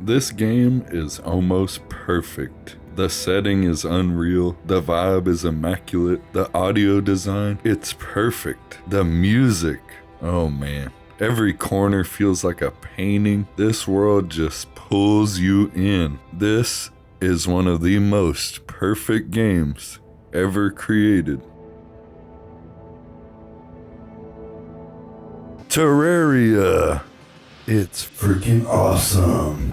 This game is almost perfect. The setting is unreal, the vibe is immaculate, the audio design, it's perfect. The music, oh man. Every corner feels like a painting. This world just pulls you in. This is one of the most perfect games ever created. Terraria. It's freaking awesome.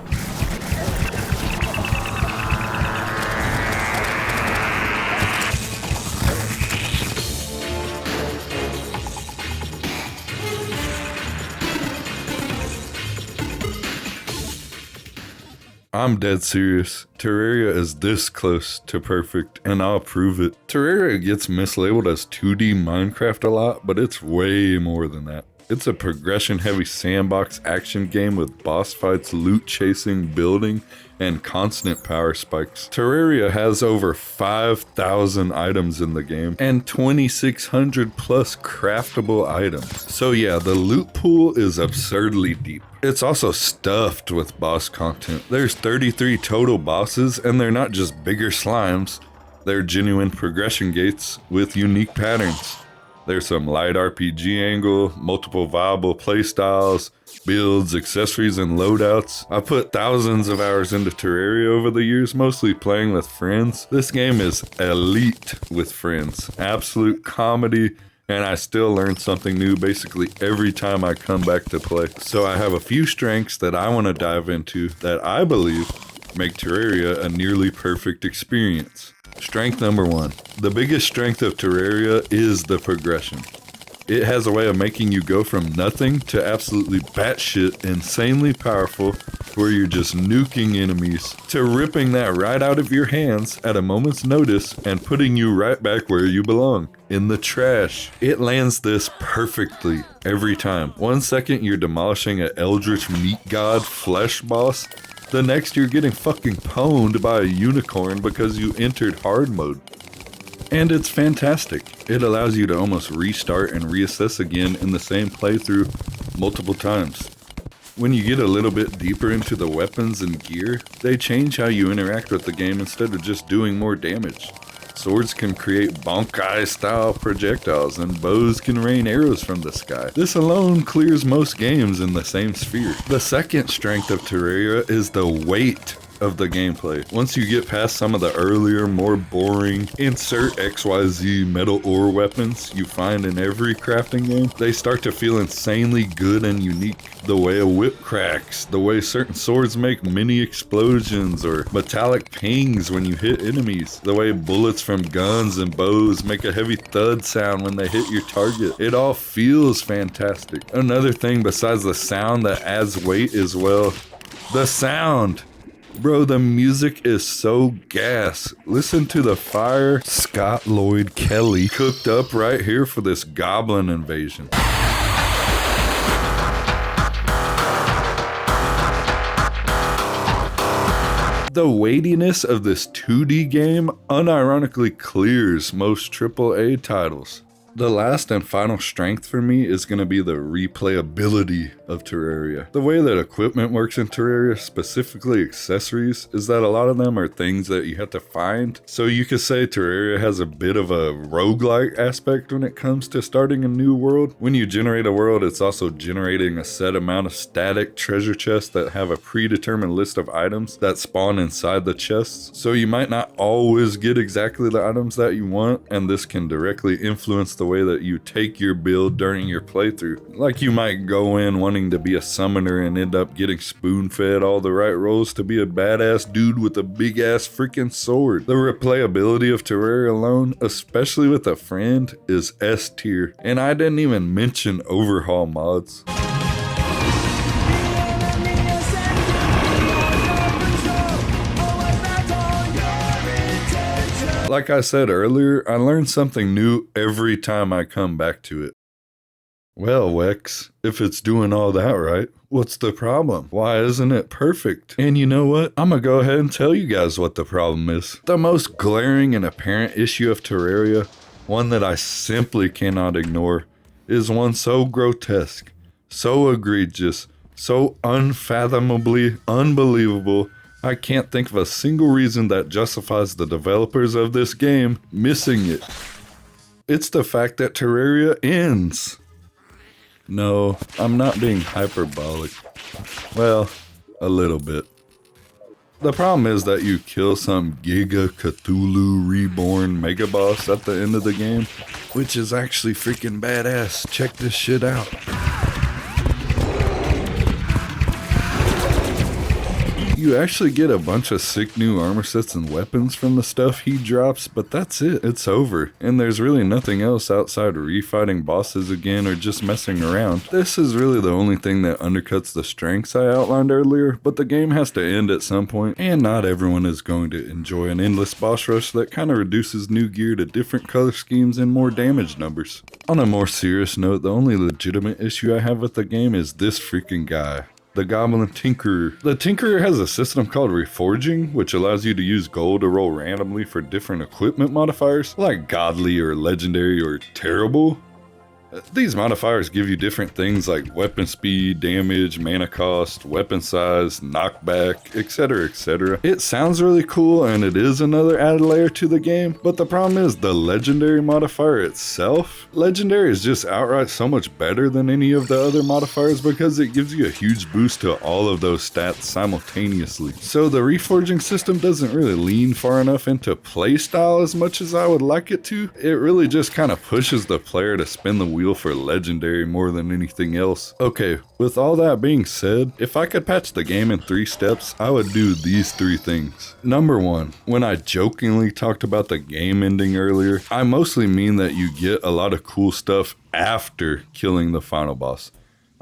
I'm dead serious. Terraria is this close to perfect, and I'll prove it. Terraria gets mislabeled as 2D Minecraft a lot, but it's way more than that. It's a progression-heavy sandbox action game with boss fights, loot chasing, building, and constant power spikes. Terraria has over 5,000 items in the game and 2,600 plus craftable items. So yeah, the loot pool is absurdly deep. It's also stuffed with boss content. There's 33 total bosses, and they're not just bigger slimes, they're genuine progression gates with unique patterns. There's some light RPG angle, multiple viable playstyles, builds, accessories, and loadouts. I put thousands of hours into Terraria over the years, mostly playing with friends. This game is elite with friends. Absolute comedy, and I still learn something new basically every time I come back to play. So I have a few strengths that I want to dive into that I believe make Terraria a nearly perfect experience. Strength number 1. The biggest strength of Terraria is the progression. It has a way of making you go from nothing to absolutely batshit insanely powerful, where you're just nuking enemies, to ripping that right out of your hands at a moment's notice and putting you right back where you belong, in the trash. It lands this perfectly every time. 1 second you're demolishing an eldritch meat god flesh boss, the next you're getting fucking pwned by a unicorn because you entered hard mode. And it's fantastic. It allows you to almost restart and reassess again in the same playthrough multiple times. When you get a little bit deeper into the weapons and gear, they change how you interact with the game instead of just doing more damage. Swords can create Bankai style projectiles, and bows can rain arrows from the sky. This alone clears most games in the same sphere. The second strength of Terraria is the weight of the gameplay. Once you get past some of the earlier, more boring, insert XYZ metal ore weapons you find in every crafting game, they start to feel insanely good and unique. The way a whip cracks, the way certain swords make mini explosions or metallic pings when you hit enemies, the way bullets from guns and bows make a heavy thud sound when they hit your target. It all feels fantastic. Another thing besides the sound that adds weight is, well, the sound. Bro, the music is so gas. Listen to the fire Scott Lloyd Kelly cooked up right here for this goblin invasion. The weightiness of this 2D game unironically clears most AAA titles. The last and final strength for me is going to be the replayability of Terraria. The way that equipment works in Terraria, specifically accessories, is that a lot of them are things that you have to find. So you could say Terraria has a bit of a roguelike aspect when it comes to starting a new world. When you generate a world, it's also generating a set amount of static treasure chests that have a predetermined list of items that spawn inside the chests. So you might not always get exactly the items that you want, and this can directly influence the way that you take your build during your playthrough. Like you might go in wanting to be a summoner and end up getting spoon-fed all the right rolls to be a badass dude with a big-ass freaking sword. The replayability of Terraria alone, especially with a friend, is S tier. And I didn't even mention overhaul mods. Like I said earlier, I learn something new every time I come back to it. Well, Wex, if it's doing all that right, what's the problem? Why isn't it perfect? And you know what? I'm gonna go ahead and tell you guys what the problem is. The most glaring and apparent issue of Terraria, one that I simply cannot ignore, is one so grotesque, so egregious, So unfathomably unbelievable, I can't think of a single reason that justifies the developers of this game missing it. It's the fact that Terraria ends. No, I'm not being hyperbolic. Well, a little bit. The problem is that you kill some Giga Cthulhu Reborn Mega Boss at the end of the game, which is actually freaking badass. Check this shit out. You actually get a bunch of sick new armor sets and weapons from the stuff he drops, but that's it. It's over. And there's really nothing else outside refighting bosses again or just messing around. This is really the only thing that undercuts the strengths I outlined earlier, but the game has to end at some point, and not everyone is going to enjoy an endless boss rush that kind of reduces new gear to different color schemes and more damage numbers. On a more serious note, the only legitimate issue I have with the game is this freaking guy. The Goblin Tinkerer. The Tinkerer has a system called Reforging, which allows you to use gold to roll randomly for different equipment modifiers, like godly or legendary or terrible. These modifiers give you different things like weapon speed, damage, mana cost, weapon size, knockback, etc, etc. It sounds really cool and it is another added layer to the game, but the problem is the legendary modifier itself. Legendary is just outright so much better than any of the other modifiers because it gives you a huge boost to all of those stats simultaneously. So the reforging system doesn't really lean far enough into playstyle as much as I would like it to. It really just kind of pushes the player to spin the wheel for legendary more than anything else. Okay, with all that being said, if I could patch the game in 3 steps, I would do these 3 things. Number 1, when I jokingly talked about the game ending earlier, I mostly mean that you get a lot of cool stuff after killing the final boss.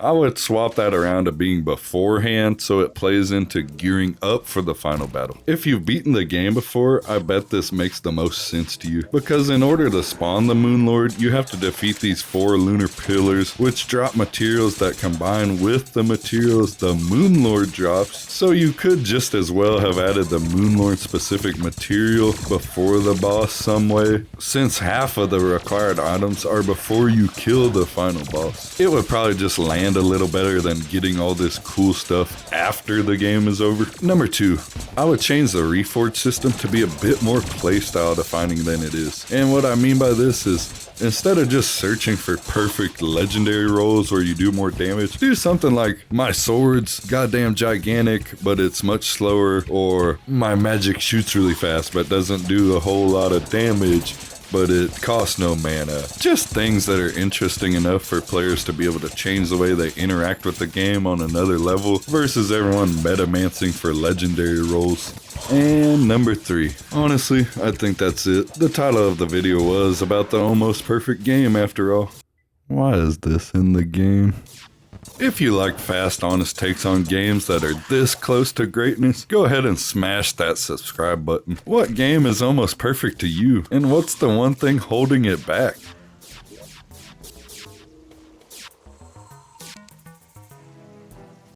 I would swap that around to being beforehand so it plays into gearing up for the final battle. If you've beaten the game before, I bet this makes the most sense to you. Because in order to spawn the Moon Lord, you have to defeat these 4 lunar pillars, which drop materials that combine with the materials the Moon Lord drops. So you could just as well have added the Moon Lord specific material before the boss some way, since half of the required items are before you kill the final boss. It would probably just land a little better than getting all this cool stuff after the game is over. Number 2, I would change the Reforge system to be a bit more playstyle defining than it is. And what I mean by this is, instead of just searching for perfect legendary rolls where you do more damage, do something like my sword's goddamn gigantic but it's much slower, or my magic shoots really fast but doesn't do a whole lot of damage, but it costs no mana. Just things that are interesting enough for players to be able to change the way they interact with the game on another level versus everyone metamancing for legendary rolls. And number 3, honestly, I think that's it. The title of the video was about the almost perfect game after all. Why is this in the game? If you like fast, honest takes on games that are this close to greatness, go ahead and smash that subscribe button. What game is almost perfect to you? And what's the one thing holding it back?